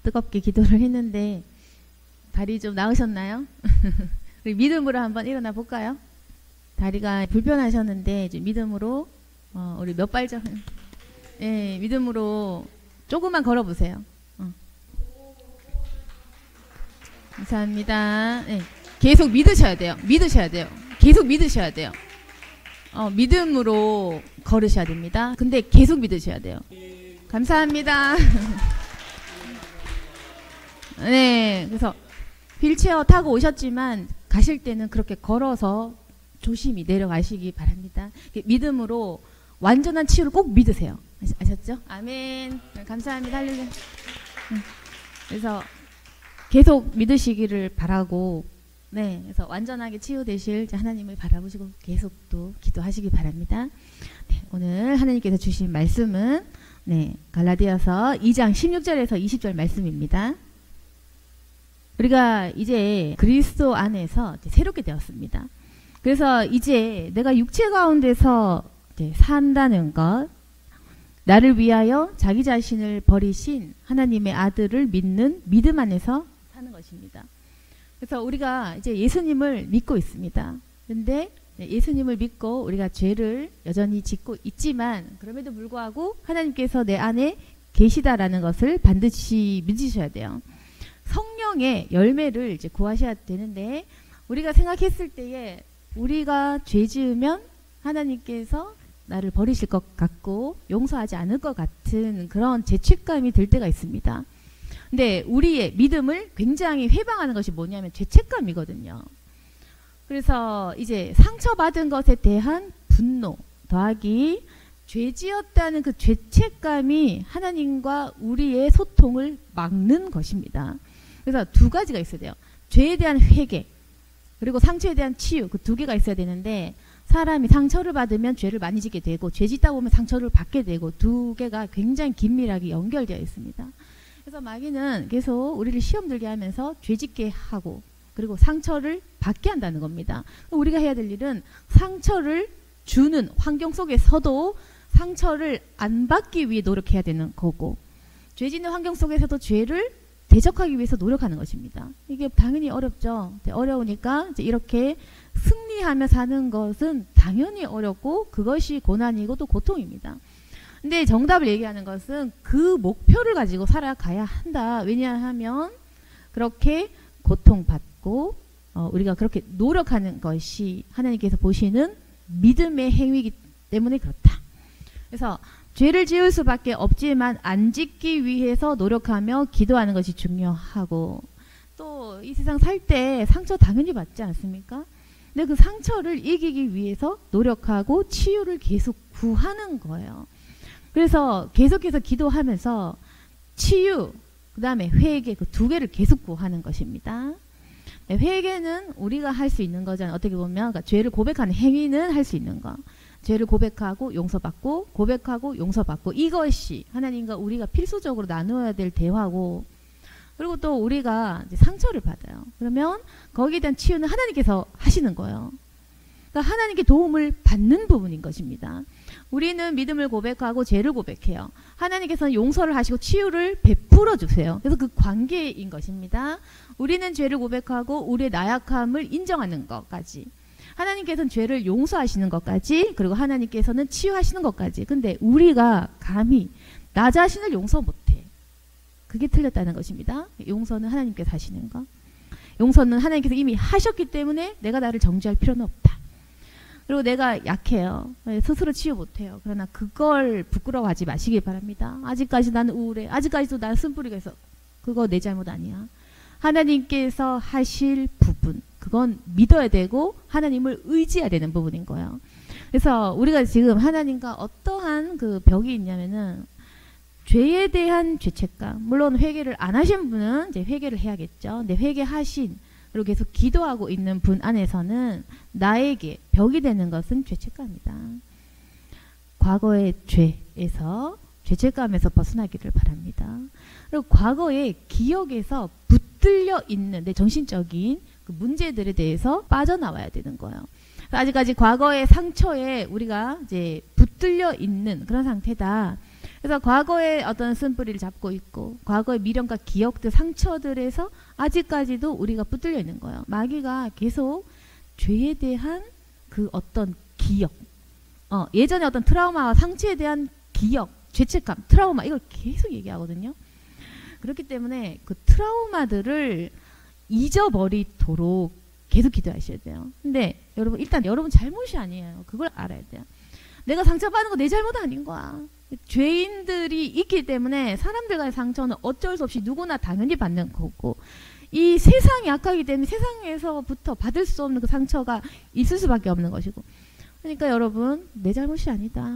뜨겁게 기도를 했는데 다리 좀 나으셨나요? 우리 믿음으로 한번 일어나 볼까요? 다리가 불편하셨는데 이제 믿음으로 우리 몇 발전 믿음으로 조금만 걸어 보세요. 감사합니다. 계속 믿으셔야 돼요. 믿으셔야 돼요. 계속 믿으셔야 돼요. 믿음으로 걸으셔야 됩니다. 근데 계속 믿으셔야 돼요. 감사합니다. 네, 그래서 휠체어 타고 오셨지만 가실 때는 그렇게 걸어서 조심히 내려가시기 바랍니다. 믿음으로 완전한 치유를 꼭 믿으세요. 아셨죠? 아멘. 감사합니다. 할렐루야. 그래서 계속 믿으시기를 바라고, 그래서 완전하게 치유되실 하나님을 바라보시고 계속 또 기도하시기 바랍니다. 오늘 하나님께서 주신 말씀은 갈라디아서 2장 16절에서 20절 말씀입니다. 우리가 이제 그리스도 안에서 이제 새롭게 되었습니다. 그래서 이제 내가 육체 가운데서 이제 산다는 것, 나를 위하여 자기 자신을 버리신 하나님의 아들을 믿는 믿음 안에서 사는 것입니다. 그래서 우리가 이제 예수님을 믿고 있습니다. 그런데 예수님을 믿고 우리가 죄를 여전히 짓고 있지만 그럼에도 불구하고 하나님께서 내 안에 계시다라는 것을 반드시 믿으셔야 돼요. 성령의 열매를 이제 구하셔야 되는데, 우리가 생각했을 때에 우리가 죄 지으면 하나님께서 나를 버리실 것 같고 용서하지 않을 것 같은 그런 죄책감이 들 때가 있습니다. 근데 우리의 믿음을 굉장히 회방하는 것이 뭐냐면 죄책감이거든요. 그래서 이제 상처받은 것에 대한 분노 더하기 죄 지었다는 그 죄책감이 하나님과 우리의 소통을 막는 것입니다. 그래서 두 가지가 있어야 돼요. 죄에 대한 회개, 그리고 상처에 대한 치유, 그 두 개가 있어야 되는데, 사람이 상처를 받으면 죄를 많이 짓게 되고 죄 짓다 보면 상처를 받게 되고, 두 개가 굉장히 긴밀하게 연결되어 있습니다. 그래서 마귀는 계속 우리를 시험 들게 하면서 죄 짓게 하고 그리고 상처를 받게 한다는 겁니다. 우리가 해야 될 일은 상처를 주는 환경 속에서도 상처를 안 받기 위해 노력해야 되는 거고, 죄 짓는 환경 속에서도 죄를 대적하기 위해서 노력하는 것입니다. 이게 당연히 어렵죠. 어려우니까 이제 이렇게 승리하며 사는 것은 당연히 어렵고 그것이 고난이고 또 고통입니다. 근데 정답을 얘기하는 것은 그 목표를 가지고 살아가야 한다. 왜냐하면 그렇게 고통받고 우리가 그렇게 노력하는 것이 하나님께서 보시는 믿음의 행위이기 때문에 그렇다. 그래서 죄를 지을 수밖에 없지만 안 짓기 위해서 노력하며 기도하는 것이 중요하고, 또 이 세상 살 때 상처 당연히 받지 않습니까? 근데 그 상처를 이기기 위해서 노력하고 치유를 계속 구하는 거예요. 그래서 계속해서 기도하면서 치유, 그 다음에 회개, 그 두 개를 계속 구하는 것입니다. 회개는 우리가 할 수 있는 거잖아요. 어떻게 보면 그러니까 죄를 고백하는 행위는 할 수 있는 거. 죄를 고백하고 용서받고 고백하고 용서받고, 이것이 하나님과 우리가 필수적으로 나누어야 될 대화고, 그리고 또 우리가 이제 상처를 받아요. 그러면 거기에 대한 치유는 하나님께서 하시는 거예요. 그러니까 하나님께 도움을 받는 부분인 것입니다. 우리는 믿음을 고백하고 죄를 고백해요. 하나님께서는 용서를 하시고 치유를 베풀어 주세요. 그래서 그 관계인 것입니다. 우리는 죄를 고백하고 우리의 나약함을 인정하는 것까지, 하나님께서는 죄를 용서하시는 것까지, 그리고 하나님께서는 치유하시는 것까지. 근데 우리가 감히 나 자신을 용서 못해. 그게 틀렸다는 것입니다. 용서는 하나님께서 하시는 거. 용서는 하나님께서 이미 하셨기 때문에 내가 나를 정죄할 필요는 없다. 그리고 내가 약해요. 스스로 치유 못해요. 그러나 그걸 부끄러워하지 마시기 바랍니다. 아직까지 나는 우울해. 아직까지도 나는 쓴뿌리가 있어. 그거 내 잘못 아니야. 하나님께서 하실 부분, 그건 믿어야 되고 하나님을 의지해야 되는 부분인 거예요. 그래서 우리가 지금 하나님과 어떠한 그 벽이 있냐면은 죄에 대한 죄책감. 물론 회개를 안 하신 분은 이제 회개를 해야겠죠. 근데 회개하신, 그리고 계속 기도하고 있는 분 안에서는 나에게 벽이 되는 것은 죄책감이다. 과거의 죄에서, 죄책감에서 벗어나기를 바랍니다. 그리고 과거의 기억에서 붙들려 있는 내 정신적인 그 문제들에 대해서 빠져나와야 되는 거예요. 아직까지 과거의 상처에 우리가 이제 붙들려 있는 그런 상태다. 그래서 과거의 어떤 쓴뿌리를 잡고 있고 과거의 미련과 기억들, 상처들에서 아직까지도 우리가 붙들려 있는 거예요. 마귀가 계속 죄에 대한 그 어떤 기억, 예전에 어떤 트라우마와 상처에 대한 기억, 죄책감, 트라우마 이걸 계속 얘기하거든요. 그렇기 때문에 그 트라우마들을 잊어버리도록 계속 기도하셔야 돼요. 근데 여러분 일단 여러분 잘못이 아니에요. 그걸 알아야 돼요. 내가 상처받는 거 내 잘못 아닌 거야. 죄인들이 있기 때문에 사람들과의 상처는 어쩔 수 없이 누구나 당연히 받는 거고 이 세상이 약하기 때문에 세상에서부터 받을 수 없는 그 상처가 있을 수밖에 없는 것이고 그러니까 여러분 내 잘못이 아니다.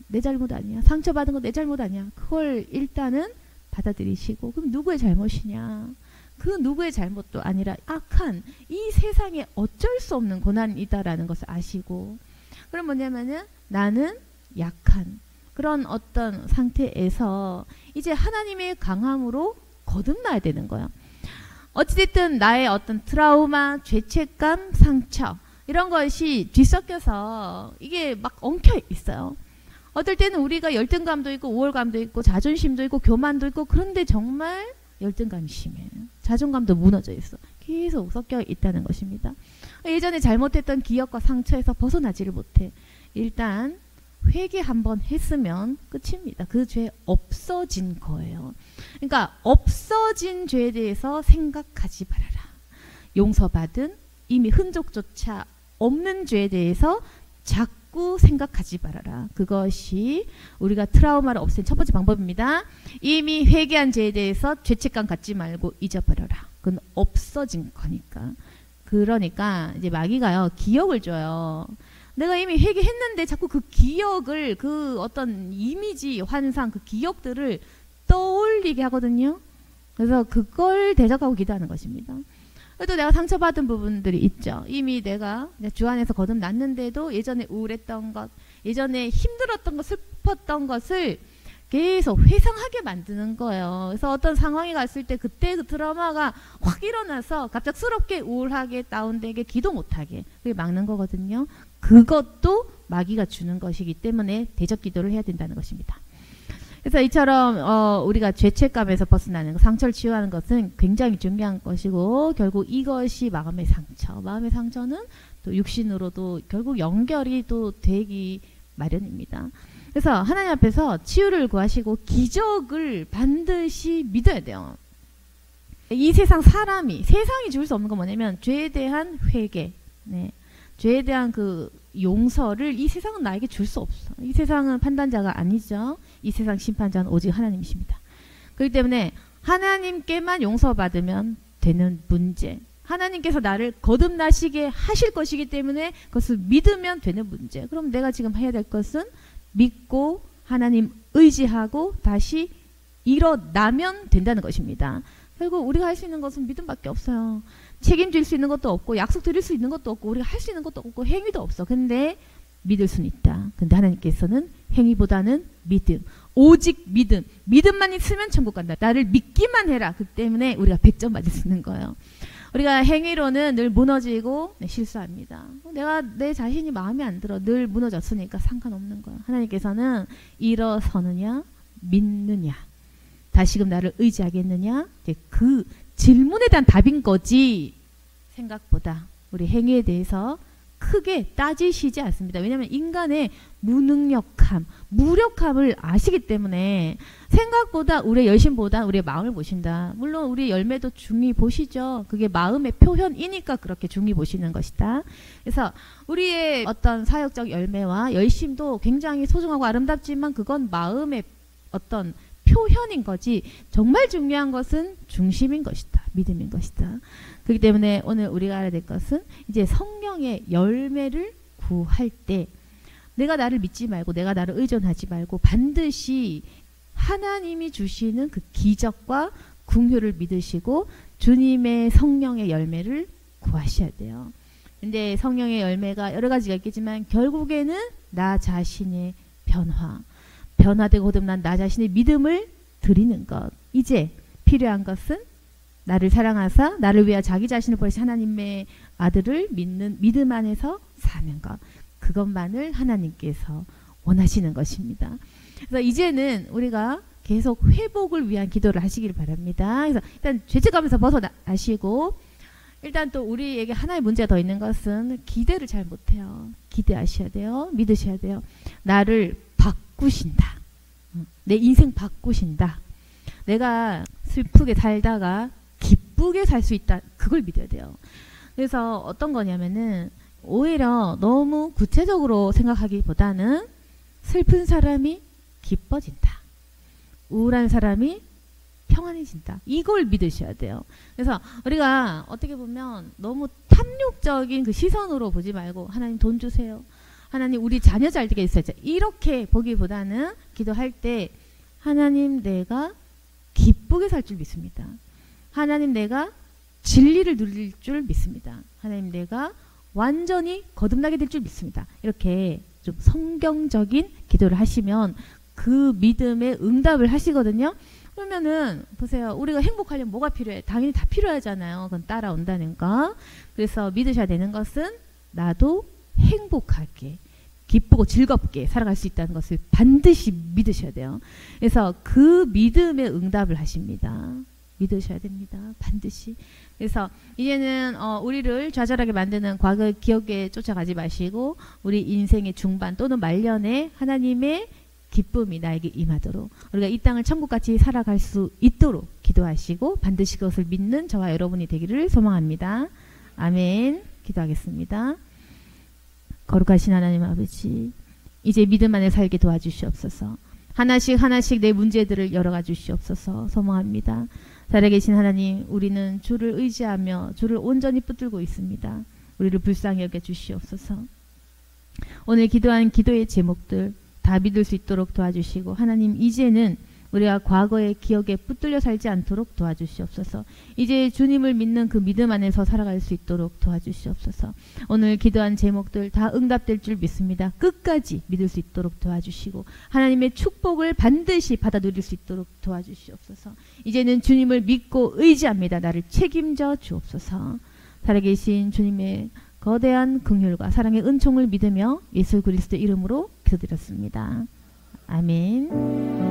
내 잘못 아니야. 상처받은 거 내 잘못 아니야. 그걸 일단은 받아들이시고 그럼 누구의 잘못이냐. 그 누구의 잘못도 아니라 악한 이 세상에 어쩔 수 없는 고난이다라는 것을 아시고 그럼 뭐냐면은 나는 약한 그런 어떤 상태에서 이제 하나님의 강함으로 거듭나야 되는 거야. 어찌됐든 나의 어떤 트라우마, 죄책감, 상처 이런 것이 뒤섞여서 이게 막 엉켜 있어요. 어떨 때는 우리가 열등감도 있고 우월감도 있고 자존심도 있고 교만도 있고 그런데 정말 열등감이 심해요. 자존감도 무너져 있어. 계속 섞여 있다는 것입니다. 예전에 잘못했던 기억과 상처에서 벗어나지를 못해. 일단 회개 한번 했으면 끝입니다. 그 죄 없어진 거예요. 그러니까 없어진 죄에 대해서 생각하지 말아라. 용서받은 이미 흔적조차 없는 죄에 대해서 자꾸 생각하지 말아라. 그것이 우리가 트라우마를 없앤 첫 번째 방법입니다. 이미 회개한 죄에 대해서 죄책감 갖지 말고 잊어버려라. 그건 없어진 거니까. 그러니까 이제 마귀가요 기억을 줘요. 내가 이미 회개했는데 자꾸 그 기억을 그 어떤 이미지, 환상, 그 기억들을 떠올리게 하거든요. 그래서 그걸 대적하고 기도하는 것입니다. 또 내가 상처받은 부분들이 있죠. 이미 내가 주 안에서 거듭났는데도 예전에 우울했던 것, 예전에 힘들었던 것, 슬펐던 것을 계속 회상하게 만드는 거예요. 그래서 어떤 상황이 갔을 때 그때 그 트라우마가 확 일어나서 갑작스럽게 우울하게 다운되게 기도 못하게 그게 막는 거거든요. 그것도 마귀가 주는 것이기 때문에 대적 기도를 해야 된다는 것입니다. 그래서 이처럼 우리가 죄책감에서 벗어나는 것, 상처를 치유하는 것은 굉장히 중요한 것이고 결국 이것이 마음의 상처, 마음의 상처는 또 육신으로도 결국 연결이 또 되기 마련입니다. 그래서 하나님 앞에서 치유를 구하시고 기적을 반드시 믿어야 돼요. 이 세상 세상이 줄 수 없는 건 뭐냐면 죄에 대한 회개, 죄에 대한 그 용서를 이 세상은 나에게 줄 수 없어. 이 세상은 판단자가 아니죠. 이 세상 심판자는 오직 하나님이십니다. 그렇기 때문에 하나님께만 용서받으면 되는 문제, 하나님께서 나를 거듭나시게 하실 것이기 때문에 그것을 믿으면 되는 문제. 그럼 내가 지금 해야 될 것은 믿고 하나님 의지하고 다시 일어나면 된다는 것입니다. 결국 우리가 할 수 있는 것은 믿음밖에 없어요. 책임질 수 있는 것도 없고 약속 드릴 수 있는 것도 없고 우리가 할 수 있는 것도 없고 행위도 없어. 근데 믿을 수는 있다. 근데 하나님께서는 행위보다는 믿음, 오직 믿음, 믿음만 있으면 천국 간다. 나를 믿기만 해라. 그 때문에 우리가 100점 맞을 수 있는 거예요. 우리가 행위로는 늘 무너지고 실수합니다. 내가 내 자신이 마음에 안 들어. 늘 무너졌으니까 상관없는 거야. 하나님께서는 일어서느냐 믿느냐 다시금 나를 의지하겠느냐 그 질문에 대한 답인 거지 생각보다 우리 행위에 대해서 크게 따지시지 않습니다. 왜냐하면 인간의 무능력함, 무력함을 아시기 때문에 생각보다 우리의 열심보다 우리의 마음을 보신다. 물론 우리의 열매도 중히 보시죠. 그게 마음의 표현이니까 그렇게 중히 보시는 것이다. 그래서 우리의 어떤 사역적 열매와 열심도 굉장히 소중하고 아름답지만 그건 마음의 어떤 표현인 거지 정말 중요한 것은 중심인 것이다. 믿음인 것이다. 그렇기 때문에 오늘 우리가 알아야 될 것은 이제 성령의 열매를 구할 때 내가 나를 믿지 말고 내가 나를 의존하지 말고 반드시 하나님이 주시는 그 기적과 긍휼을 믿으시고 주님의 성령의 열매를 구하셔야 돼요. 근데 성령의 열매가 여러 가지가 있겠지만 결국에는 나 자신의 변화되고 거듭난 나 자신의 믿음을 드리는 것. 이제 필요한 것은 나를 사랑하사 나를 위하여 자기 자신을 버리신 하나님의 아들을 믿는 믿음 안에서 사는 것. 그것만을 하나님께서 원하시는 것입니다. 그래서 이제는 우리가 계속 회복을 위한 기도를 하시길 바랍니다. 그래서 일단 죄책감에서 벗어나시고, 일단 또 우리에게 하나의 문제가 더 있는 것은 기대를 잘 못해요. 기대하셔야 돼요. 믿으셔야 돼요. 나를 바꾸신다. 내 인생 바꾸신다. 내가 슬프게 살다가 기쁘게 살 수 있다. 그걸 믿어야 돼요. 그래서 어떤 거냐면은 오히려 너무 구체적으로 생각하기보다는 슬픈 사람이 기뻐진다. 우울한 사람이 평안해진다. 이걸 믿으셔야 돼요. 그래서 우리가 어떻게 보면 너무 탐욕적인 그 시선으로 보지 말고 하나님 돈 주세요. 하나님 우리 자녀 잘 되게 해주세요. 이렇게 보기보다는 기도할 때 하나님 내가 기쁘게 살 줄 믿습니다. 하나님 내가 진리를 누릴 줄 믿습니다. 하나님 내가 완전히 거듭나게 될 줄 믿습니다. 이렇게 좀 성경적인 기도를 하시면 그 믿음에 응답을 하시거든요. 그러면은 보세요. 우리가 행복하려면 뭐가 필요해? 당연히 다 필요하잖아요. 그건 따라온다는 거. 그래서 믿으셔야 되는 것은 나도 행복하게 기쁘고 즐겁게 살아갈 수 있다는 것을 반드시 믿으셔야 돼요. 그래서 그 믿음에 응답을 하십니다. 믿으셔야 됩니다. 반드시. 그래서 이제는 우리를 좌절하게 만드는 과거의 기억에 쫓아가지 마시고 우리 인생의 중반 또는 말년에 하나님의 기쁨이 나에게 임하도록 우리가 이 땅을 천국같이 살아갈 수 있도록 기도하시고 반드시 그것을 믿는 저와 여러분이 되기를 소망합니다. 아멘. 기도하겠습니다. 거룩하신 하나님 아버지, 이제 믿음 안에 살게 도와주시옵소서. 하나씩 하나씩 내 문제들을 열어가 주시옵소서. 소망합니다. 살아계신 하나님, 우리는 주를 의지하며 주를 온전히 붙들고 있습니다. 우리를 불쌍히 여겨 주시옵소서. 오늘 기도한 기도의 제목들 다 믿을 수 있도록 도와주시고 하나님 이제는 우리가 과거의 기억에 붙들려 살지 않도록 도와주시옵소서. 이제 주님을 믿는 그 믿음 안에서 살아갈 수 있도록 도와주시옵소서. 오늘 기도한 제목들 다 응답될 줄 믿습니다. 끝까지 믿을 수 있도록 도와주시고 하나님의 축복을 반드시 받아 누릴 수 있도록 도와주시옵소서. 이제는 주님을 믿고 의지합니다. 나를 책임져 주옵소서. 살아계신 주님의 거대한 긍휼과 사랑의 은총을 믿으며 예수 그리스도 이름으로 기도드렸습니다. 아멘.